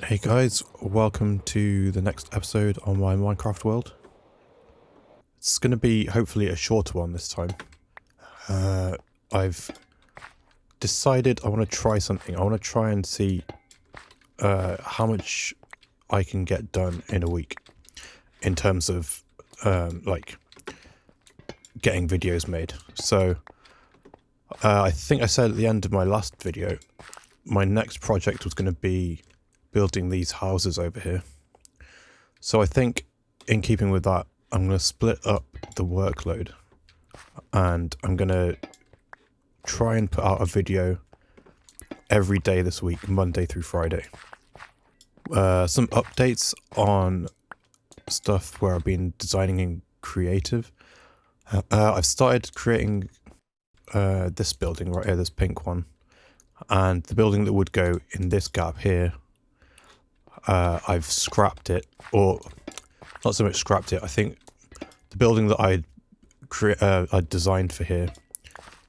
Hey guys, welcome to the next episode on my Minecraft world. It's going to be hopefully a shorter one this time. I've decided I want to try something. I want to try and see how much I can get done in a week in terms of like getting videos made. So I think I said at the end of my last video, my next project was going to be building these houses over here. So I think in keeping with that, I'm going to split up the workload and I'm going to try and put out a video every day this week, Monday through Friday. Some updates on stuff where I've been designing in creative. I've started creating this building right here, this pink one, and the building that would go in this gap here. I've scrapped it, or not so much scrapped it. I think the building that I designed for here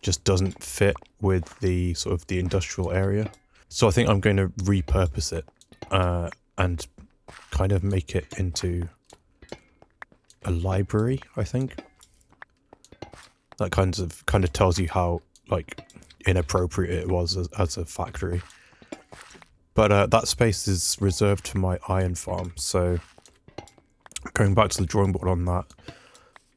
just doesn't fit with the sort of the industrial area. So I think I'm going to repurpose it and kind of make it into a library. I think that kind of tells you how like inappropriate it was as a factory. But that space is reserved for my iron farm, so going back to the drawing board on that.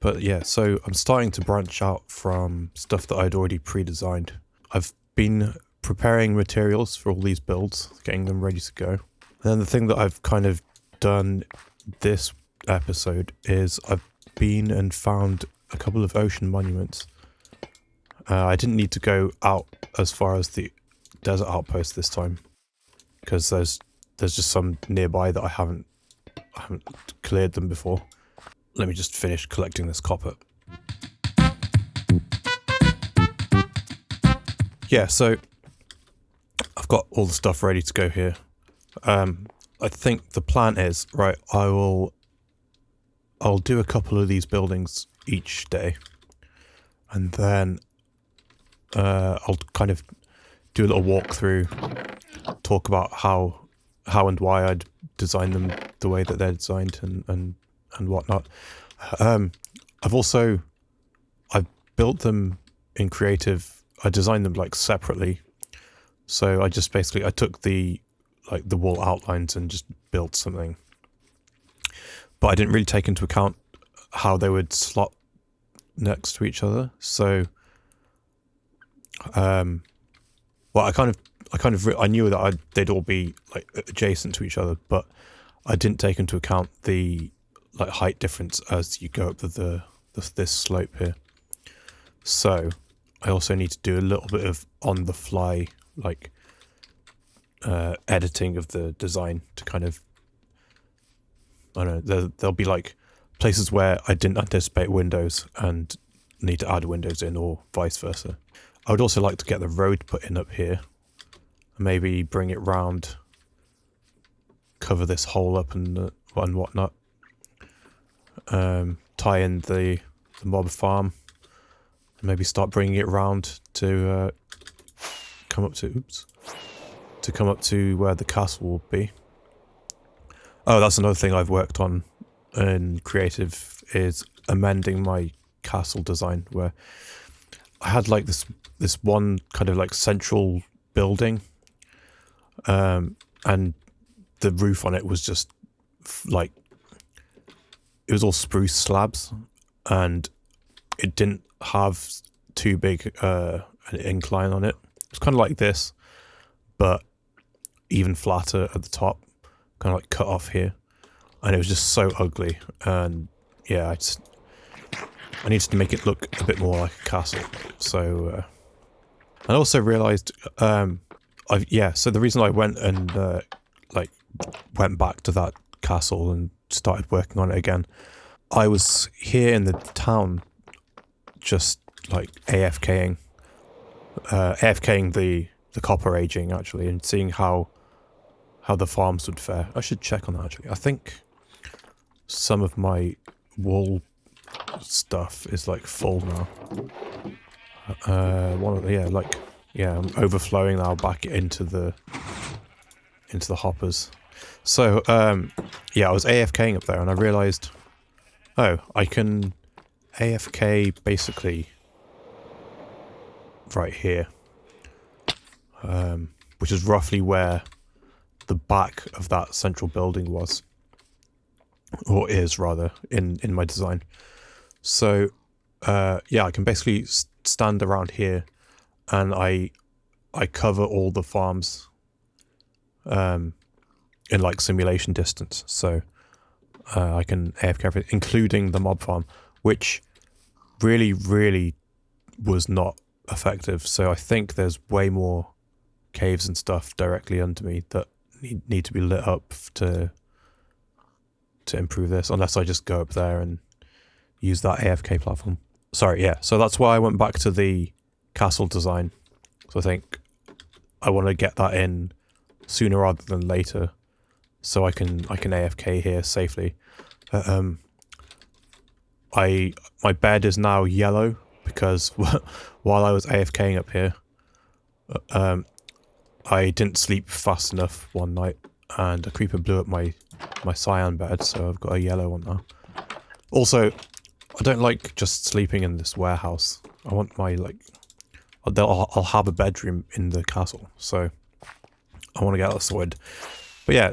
But yeah, so I'm starting to branch out from stuff that I'd already pre-designed. I've been preparing materials for all these builds, getting them ready to go. And then the thing that I've kind of done this episode is I've been and found a couple of ocean monuments. I didn't need to go out as far as the desert outpost this time, because there's just some nearby that I haven't cleared them before. Let me just finish collecting this copper. Yeah, so I've got all the stuff ready to go here. I think the plan is, right, I'll do a couple of these buildings each day, and then I'll kind of do a little walkthrough, talk about how and why I'd designed them the way that they're designed and whatnot. I've built them in creative. I designed them like separately, so I just basically I took the wall outlines and just built something, but I didn't really take into account how they would slot next to each other. So well, I knew that they'd all be like adjacent to each other, but I didn't take into account the like height difference as you go up this slope here. So I also need to do a little bit of on the fly like editing of the design to kind of, I don't know, there'll be like places where I didn't anticipate windows and need to add windows in, or vice versa. I would also like to get the road put in up here. Maybe bring it round, cover this hole up and whatnot. Tie in the mob farm, and maybe start bringing it round to come up to where the castle will be. Oh, that's another thing I've worked on in creative, is amending my castle design, where I had like this one kind of like central building, and the roof on it was just like, it was all spruce slabs, and it didn't have too big an incline on it. It's kind of like this, but even flatter at the top, kind of like cut off here, and it was just so ugly. And yeah, I needed to make it look a bit more like a castle. So I also realized so the reason I went and went back to that castle and started working on it again, I was here in the town just like AFKing the copper aging actually, and seeing how the farms would fare. I should check on that actually. I think some of my wool stuff is like full now. I'm overflowing now back into the hoppers. So, yeah, I was AFKing up there and I realized, oh, I can AFK basically right here, which is roughly where the back of that central building was, or is rather, in my design. So, yeah, I can basically stand around here and I cover all the farms in like simulation distance, so I can AFK everything, including the mob farm, which really was not effective. So I think there's way more caves and stuff directly under me that need to be lit up to improve this, unless I just go up there and use that AFK platform. Sorry, yeah, so that's why I went back to the castle design. So I think I want to get that in sooner rather than later, so I can AFK here safely. My bed is now yellow because while I was AFKing up here, I didn't sleep fast enough one night, and a creeper blew up my cyan bed, so I've got a yellow one now. Also, I don't like just sleeping in this warehouse. I want my, like, I'll have a bedroom in the castle, so I want to get that sorted. But yeah,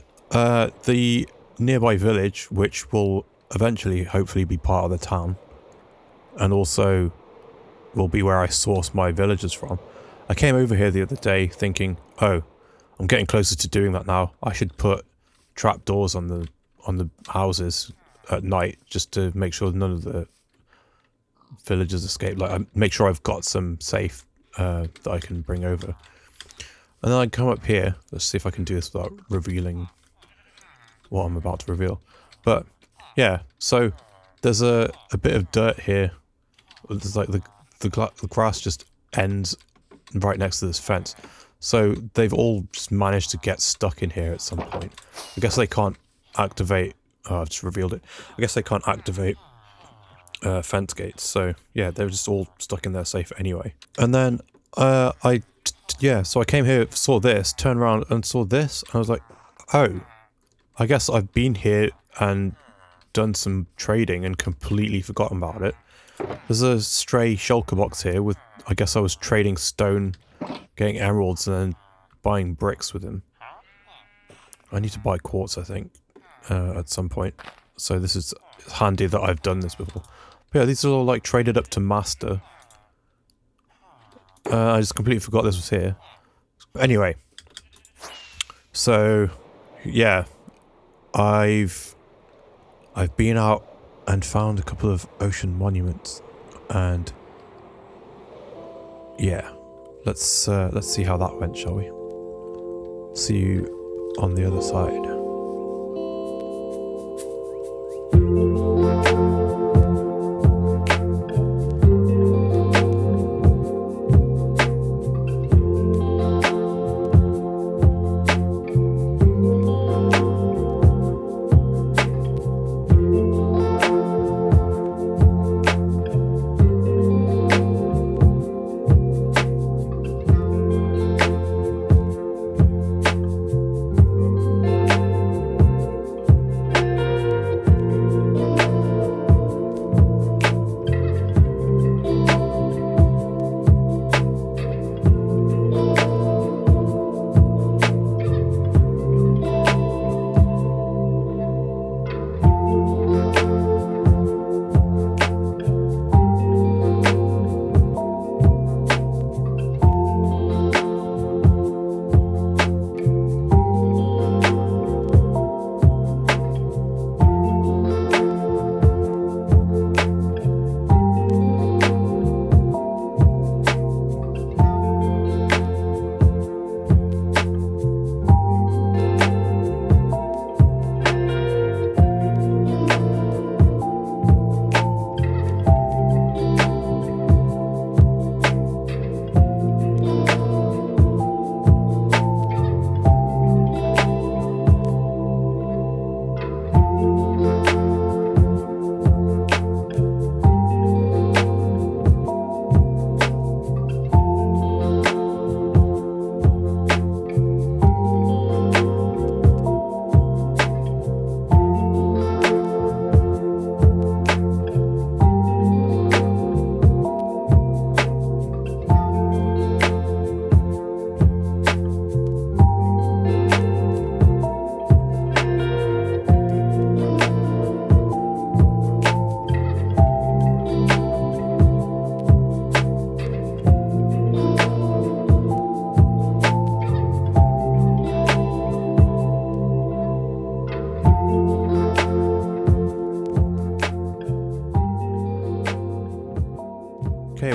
the nearby village, which will eventually hopefully be part of the town, and also will be where I source my villagers from. I came over here the other day thinking, oh, I'm getting closer to doing that now. I should put trapdoors on the houses at night just to make sure none of the villagers escape. Like, I make sure I've got some safe that I can bring over. And then I come up here. Let's see if I can do this without revealing what I'm about to reveal. But yeah, so there's a bit of dirt here. There's like the grass just ends right next to this fence. So they've all just managed to get stuck in here at some point. I guess they can't activate... Oh, I've just revealed it. I guess they can't activate fence gates. So yeah, they're just all stuck in there safe anyway. And then so I came here, saw this, turned around and saw this. And I was like, oh, I guess I've been here and done some trading and completely forgotten about it. There's a stray shulker box here with, I guess I was trading stone, getting emeralds, and then buying bricks with him. I need to buy quartz, I think, at some point. So this is handy that I've done this before. But yeah, these are all like traded up to master. I just completely forgot this was here. Anyway, so yeah, I've been out and found a couple of ocean monuments, and yeah, let's see how that went, shall we? See you on the other side.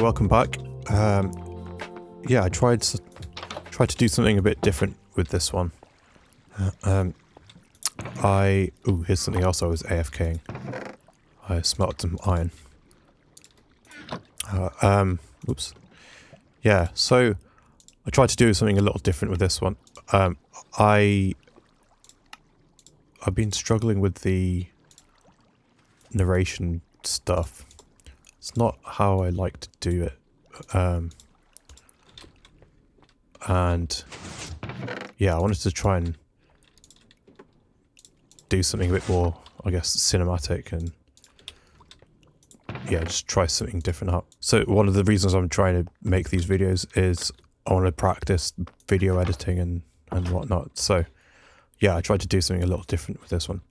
welcome back. Yeah, I tried to do something a bit different with this one. Ooh, here's something else I was AFKing. I smelted some iron. Oops. Yeah, so I tried to do something a little different with this one. I've been struggling with the narration stuff. It's not how I like to do it. And yeah, I wanted to try and do something a bit more, I guess, cinematic, and yeah, just try something different out. So one of the reasons I'm trying to make these videos is I want to practice video editing and whatnot. So yeah, I tried to do something a little different with this one.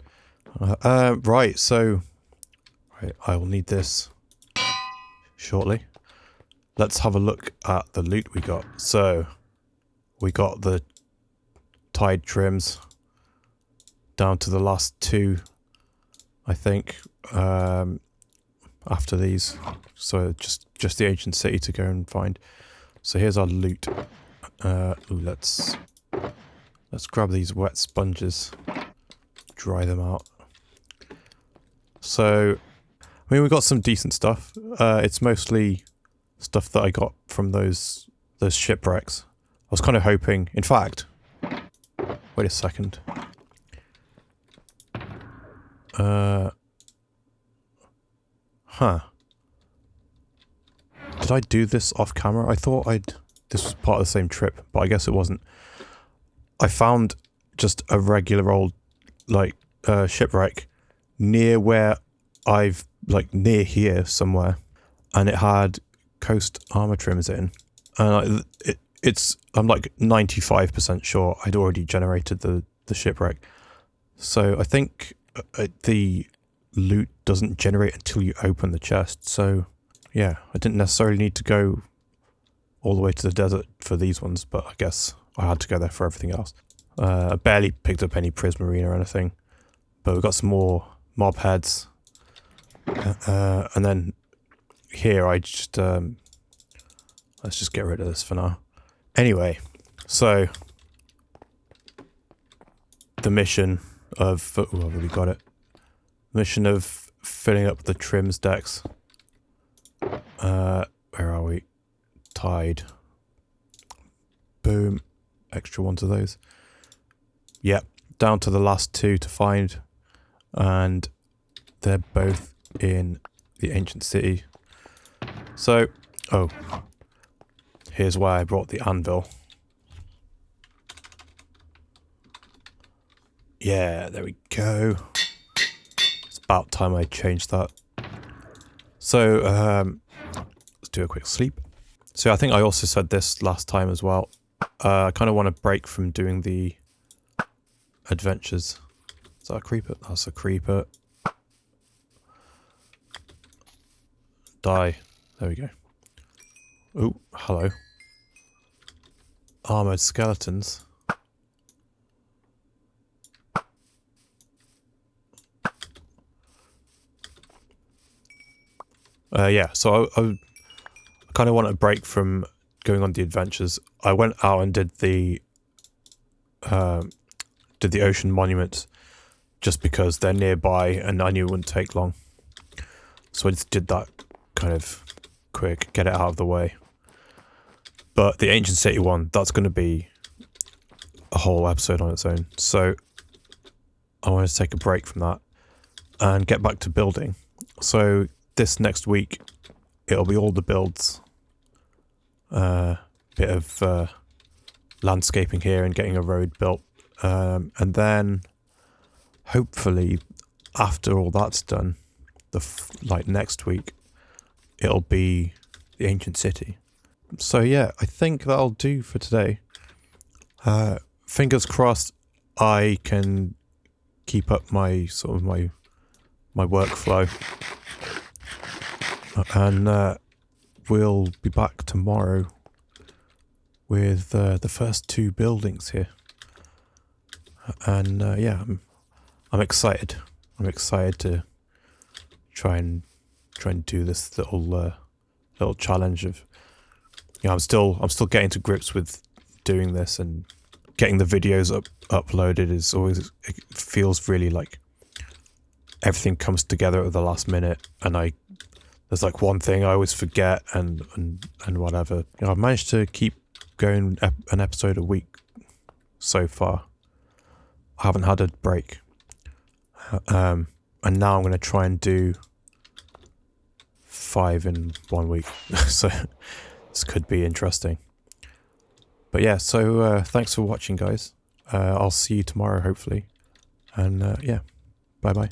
Right, so I will need this shortly. Let's have a look at the loot we got. So we got the tied trims down to the last two, I think, after these. So just the ancient city to go and find. So here's our loot. Ooh, let's grab these wet sponges, dry them out. So I mean, we got some decent stuff. It's mostly stuff that I got from those shipwrecks. I was kind of hoping, in fact, wait a second. Did I do this off camera? I thought this was part of the same trip, but I guess it wasn't. I found just a regular old, like, shipwreck near where near here somewhere, and it had coast armor trims in, and I'm like 95% sure I'd already generated the shipwreck. So I think the loot doesn't generate until you open the chest. So yeah, I didn't necessarily need to go all the way to the desert for these ones, but I guess I had to go there for everything else. I barely picked up any Prismarine or anything, but we've got some more mob heads. And then here I just let's just get rid of this for now. Anyway, so the mission of I've already got it. Mission of filling up the trims decks. Where are we? Tied. Boom. Extra ones of those. Yep. Down to the last two to find, and they're both in the ancient city. So, oh, here's why I brought the anvil. Yeah, there we go. It's about time I changed that. So, let's do a quick sleep. So I think I also said this last time as well. I kind of want to break from doing the adventures. Is that a creeper? That's a creeper. Die. There we go. Oh, hello. Armored skeletons. Yeah, so I kind of want a break from going on the adventures. I went out and did the ocean monuments just because they're nearby and I knew it wouldn't take long. So I just did that kind of quick, get it out of the way. But the ancient city one, that's going to be a whole episode on its own. So I wanted to take a break from that and get back to building. So this next week, it'll be all the builds. Bit of landscaping here and getting a road built. And then hopefully after all that's done, next week, it'll be the ancient city. So yeah, I think that'll do for today. Fingers crossed I can keep up my my workflow. And we'll be back tomorrow with the first two buildings here. And yeah, I'm excited. I'm excited to try and do this little little challenge of, you know, I'm still getting to grips with doing this, and getting the videos uploaded is always, it feels really like everything comes together at the last minute, and there's like one thing I always forget, and whatever. You know, I've managed to keep going an episode a week so far. I haven't had a break. And now I'm going to try and do 5 in 1 week. So this could be interesting. But yeah, so thanks for watching, guys. I'll see you tomorrow, hopefully. And yeah, bye-bye.